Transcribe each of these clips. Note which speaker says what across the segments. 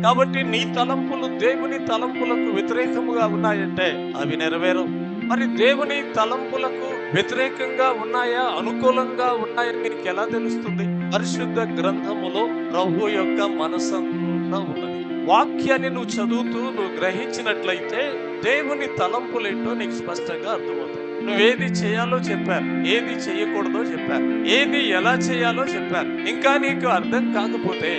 Speaker 1: కాబట్టి నీ తలంపులు దేవుని తలంపులకు వ్యతిరేకముగా ఉన్నాయంటే అవి నెరవేరవు. మరి దేవుని తలంపులకు వ్యతిరేకంగా ఉన్నాయా, అనుకూలంగా ఉన్నాయా నీకు ఎలా తెలుస్తుంది? పరిశుద్ధ గ్రంథములో ప్రభు యొక్క మనసంతా ఉన్నది. వాక్యాన్ని నువ్వు చదువుతూ నువ్వు గ్రహించినట్లయితే దేవుని తలంపులేంటో నీకు స్పష్టంగా అర్థమవుతాయి. నువ్వేది చేయాలో చెప్పారు, ఏది చేయకూడదో చెప్పారు, ఏది ఎలా చేయాలో చెప్పారు. ఇంకా నీకు అర్థం కాకపోతే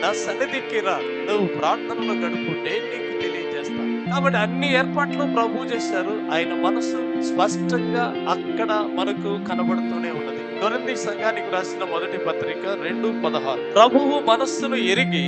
Speaker 1: నా సన్నిధికి రా, నువ్వు ప్రార్థనలో గడుపుంటే నీకు తెలియజేస్తా. కాబట్టి అన్ని ఏర్పాట్లు ప్రభు చేశారు. ఆయన మనసు స్పష్టంగా అక్కడ మనకు కనబడుతూనే ఉన్నది. కొరింథీ సంఘానికి రాసిన మొదటి పత్రిక 2:16. ప్రభువు మనస్సును ఎరిగి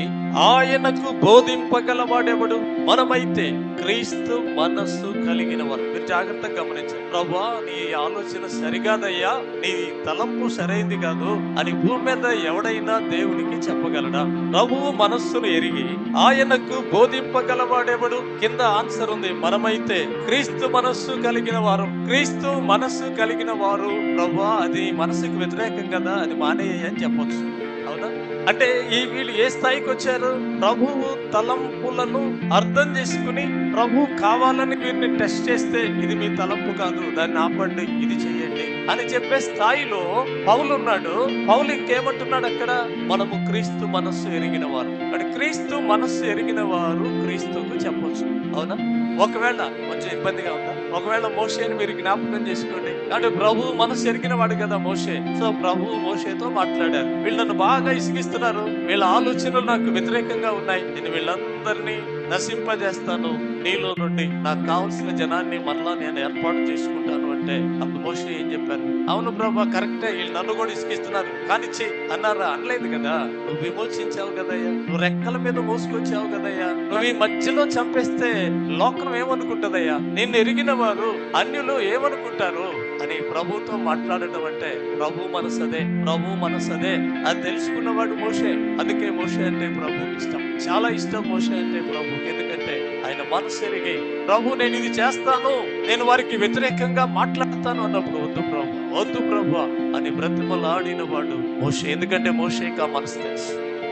Speaker 1: ఆయనకు బోధింపగలవాడెవడు? మనమైతే క్రీస్తు మనస్సు కలిగిన వారు. మీరు జాగ్రత్తగా గమనించండి. ప్రభువా, నీ ఆలోచన సరిగాదయ్యా, నీ తలంపు సరైంది కాదు అని భూమి మీద ఎవడైనా దేవునికి చెప్పగలడా? ప్రభువు మనస్సును ఎరిగి ఆయనకు బోధింపగలవాడెవడు? కింద ఆన్సర్ ఉంది, మనమైతే క్రీస్తు మనస్సు కలిగిన వారు. క్రీస్తు మనస్సు కలిగిన వారు. ప్రభువా, అది మనసుకు వ్యతిరేకం కదా, అది మానేయ అని చెప్పొచ్చు. అవునా? అంటే వీళ్ళు ఏ స్థాయికి వచ్చారు? ప్రభువు తలంపులను అర్థం చేసుకుని ప్రభు కావాలని వీరిని టెస్ట్ చేస్తే ఇది మీ తలంపు కాదు, దాన్ని ఆపండి, ఇది చెయ్యండి అని చెప్పే స్థాయిలో పౌలు ఉన్నాడు. పౌలు ఇంకేమంటున్నాడు అక్కడ? మనము క్రీస్తు మనస్సు ఎరిగిన వారు. అంటే క్రీస్తు మనస్సు ఎరిగిన వారు క్రీస్తుకు చెప్పొచ్చు. అవునా? ఒకవేళ కొంచెం ఇబ్బందిగా ఉందా? ఒకవేళ మోషేని మీరు జ్ఞాపకం చేసుకోండి. అంటే ప్రభు మనసు ఎరిగిన వాడు కదా మోషే. సో ప్రభు మోషేతో మాట్లాడారు. వీళ్ళను బాగా ఇసిగిస్తున్నారు, వీళ్ళ ఆలోచనలు నాకు వ్యతిరేకంగా ఉన్నాయి, నేను వీళ్ళందరినీ నశింపజేస్తాను, నీలో నుండి నాకు కావలసిన జనాన్ని మరలా నేను ఏర్పాటు చేసుకుంటాను అంటే అప్పుడు మోషే ఏం చెప్పారు? అవును ప్రభా, కరెక్టే, వీళ్ళు నన్ను కూడా ఇసిగిస్తున్నారు, కానిచ్చి అన్నారా? అనలేదు కదా. నువ్వు విమోచించావు కదయ్యా, నువ్వు రెక్కల మీద మోసుకొచ్చావు కదయ్యా, నువ్వు ఈ మధ్యలో చంపేస్తే లోకం ఏమనుకుంటదయ్యా, నిన్ను ఎరిగిన వారు అన్యులు ఏమనుకుంటారు అని ప్రభుతో మాట్లాడటం అంటే ప్రభు మనసదే, ప్రభు మనసదే అది తెలుసుకున్నవాడు మోషే. అందుకే మోషే అంటే ప్రభుకి ఇష్టం, చాలా ఇష్టం మోషే అంటే ప్రభు. ఎందుకంటే ఆయన మనసు ఎరిగి ప్రభు నేను ఇది చేస్తాను, నేను వారికి వ్యతిరేకంగా మాట్లాడతాను అన్నప్పుడు వద్దు ప్రభు, వద్దు ప్రభు అని బ్రతిమలాడిన వాడు మోషే. ఎందుకంటే మోషేకి ఆ మనసు తెలుసు.